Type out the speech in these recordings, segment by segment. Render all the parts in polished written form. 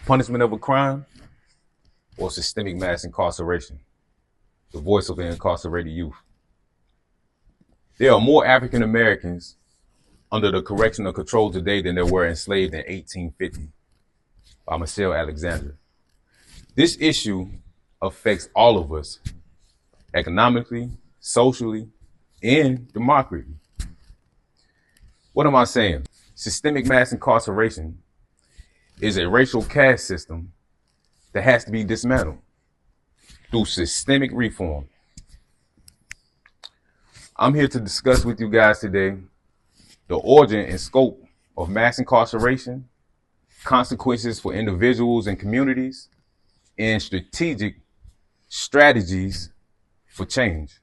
Punishment of a crime or systemic mass incarceration? The voice of an incarcerated youth. There are more African Americans under the correctional control today than there were enslaved in 1850 by Michelle Alexander. This issue affects all of us economically, socially, and democratically. What am I saying? Systemic mass incarceration is a racial caste system that has to be dismantled through systemic reform. I'm here to discuss with you guys today the origin and scope of mass incarceration, consequences for individuals and communities, and strategic strategies for change.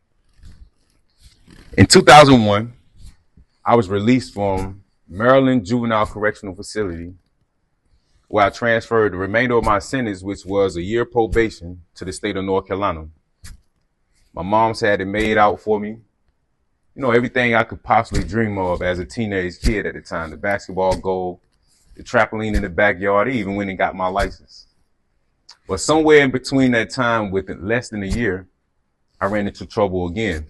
In 2001, I was released from Maryland Juvenile Correctional Facility, where I transferred the remainder of my sentence, which was a year probation, to the state of North Carolina. My mom's had it made out for me. You know, everything I could possibly dream of as a teenage kid at the time. The basketball goal, the trampoline in the backyard, I even went and got my license. But somewhere in between that time, within less than a year, I ran into trouble again.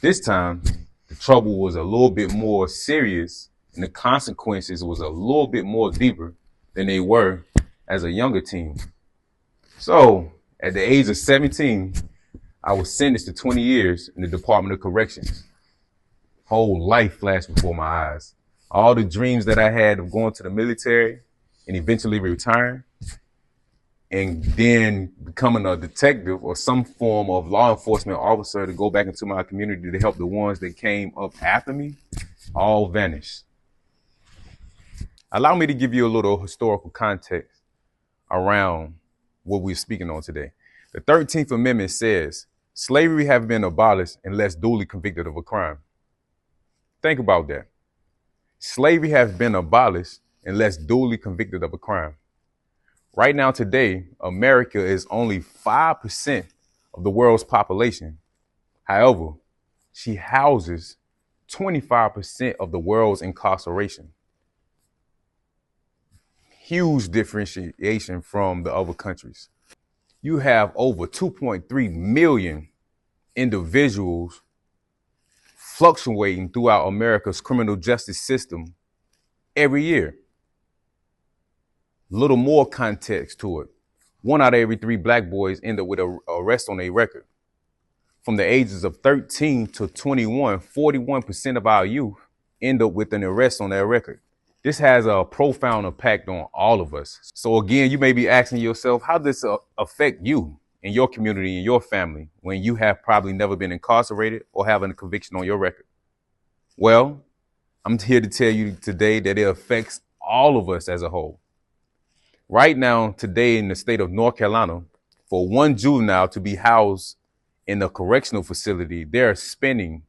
This time, the trouble was a little bit more serious and the consequences was a little bit more deeper than they were as a younger teen. So, at the age of 17, I was sentenced to 20 years in the Department of Corrections. Whole life flashed before my eyes. All the dreams that I had of going to the military and eventually retiring, and then becoming a detective or some form of law enforcement officer to go back into my community to help the ones that came up after me, all vanished. Allow me to give you a little historical context around what we're speaking on today. The 13th Amendment says, slavery have been abolished unless duly convicted of a crime. Think about that. Slavery has been abolished unless duly convicted of a crime. Right now today, America is only 5% of the world's population. However, she houses 25% of the world's incarceration. Huge differentiation from the other countries. You have over 2.3 million individuals fluctuating throughout America's criminal justice system every year. Little more context to it. 1 out of every 3 black boys end up with an arrest on their record. From the ages of 13 to 21, 41% of our youth end up with an arrest on their record. This has a profound impact on all of us. So again, you may be asking yourself, how does this affect you and your community and your family when you have probably never been incarcerated or having a conviction on your record? Well, I'm here to tell you today that it affects all of us as a whole. Right now, today in the state of North Carolina, for one juvenile to be housed in a correctional facility,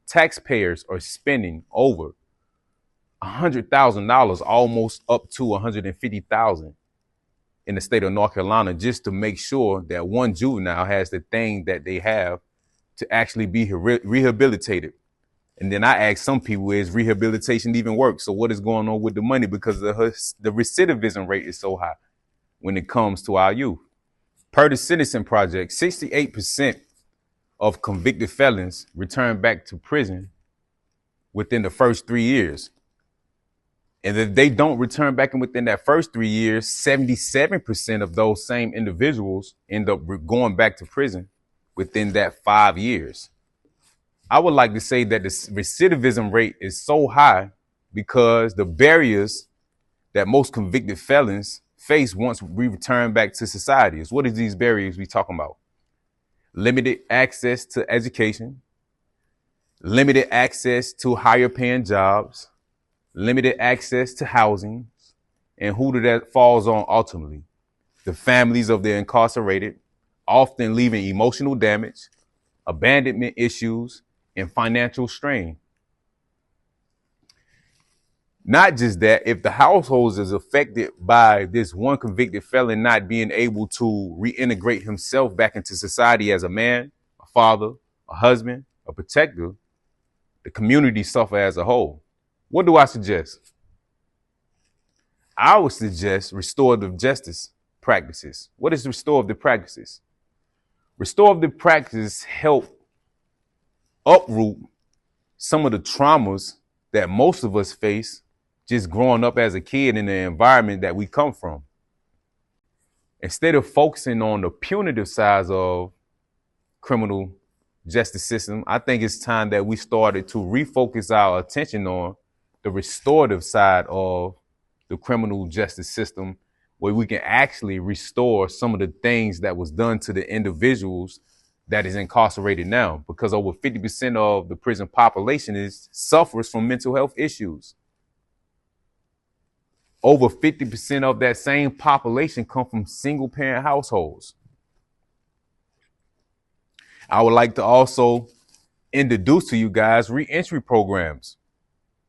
taxpayers are spending over $100,000, almost up to $150,000 in the state of North Carolina, just to make sure that one juvenile has the thing that they have to actually be rehabilitated. And then I ask some people, is rehabilitation even work? So what is going on with the money? Because the recidivism rate is so high when it comes to our youth. Per the Citizen Project, 68% of convicted felons return back to prison within the first 3 years. And if they don't return back within that first 3 years, 77% of those same individuals end up going back to prison within that 5 years. I would like to say that the recidivism rate is so high because the barriers that most convicted felons face once we return back to society is, what is these barriers we talking about? Limited access to education, limited access to higher paying jobs, limited access to housing, and who that falls on ultimately? The families of the incarcerated, often leaving emotional damage, abandonment issues, and financial strain. Not just that, if the household is affected by this one convicted felon not being able to reintegrate himself back into society as a man, a father, a husband, a protector, the community suffer as a whole. What do I suggest? I would suggest restorative justice practices. What is restorative practices? Restorative practices help uproot some of the traumas that most of us face just growing up as a kid in the environment that we come from. Instead of focusing on the punitive sides of criminal justice system, I think it's time that we started to refocus our attention on the restorative side of the criminal justice system, where we can actually restore some of the things that was done to the individuals that is incarcerated now, because over 50% of the prison population suffers from mental health issues. Over 50% of that same population come from single parent households. I would like to also introduce to you guys reentry programs.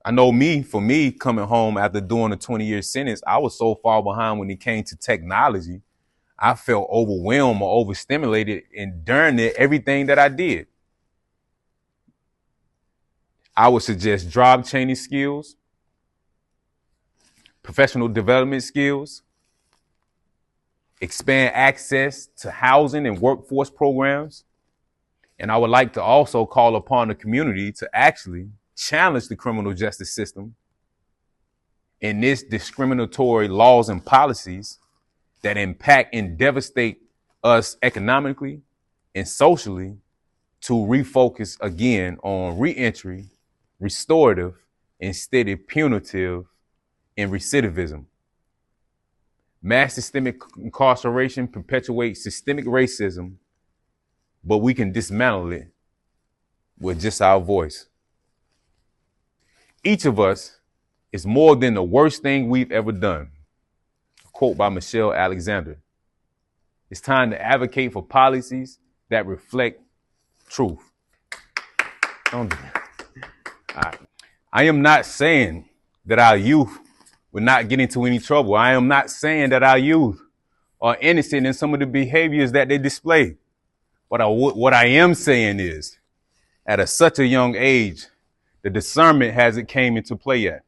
I know for me, coming home after doing a 20-year sentence, I was so far behind when it came to technology. I felt overwhelmed or overstimulated in during everything that I did. I would suggest job training skills, professional development skills, expand access to housing and workforce programs. And I would like to also call upon the community to actually challenge the criminal justice system and its discriminatory laws and policies that impact and devastate us economically and socially, to refocus again on reentry, restorative, instead of punitive and recidivism. Mass systemic incarceration perpetuates systemic racism, but we can dismantle it with just our voice. Each of us is more than the worst thing we've ever done. A quote by Michelle Alexander. It's time to advocate for policies that reflect truth. Don't do that. I am not saying that our youth will not get into any trouble. I am not saying that our youth are innocent in some of the behaviors that they display. But what I am saying is, at such a young age, the discernment hasn't came into play yet.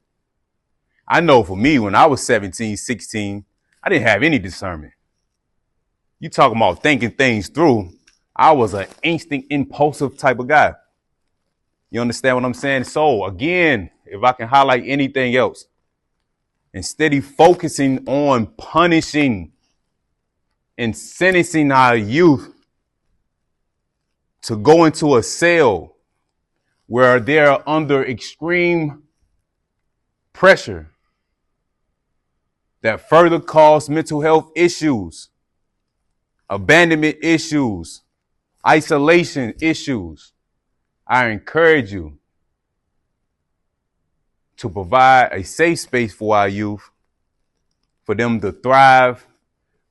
I know for me, when I was 17, 16, I didn't have any discernment. You talking about thinking things through. I was an instinct, impulsive type of guy. You understand what I'm saying? So again, if I can highlight anything else, instead of focusing on punishing and sentencing our youth to go into a cell where they're under extreme pressure that further cause mental health issues, abandonment issues, isolation issues, I encourage you to provide a safe space for our youth, for them to thrive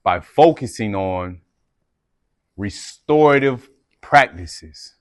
by focusing on restorative practices.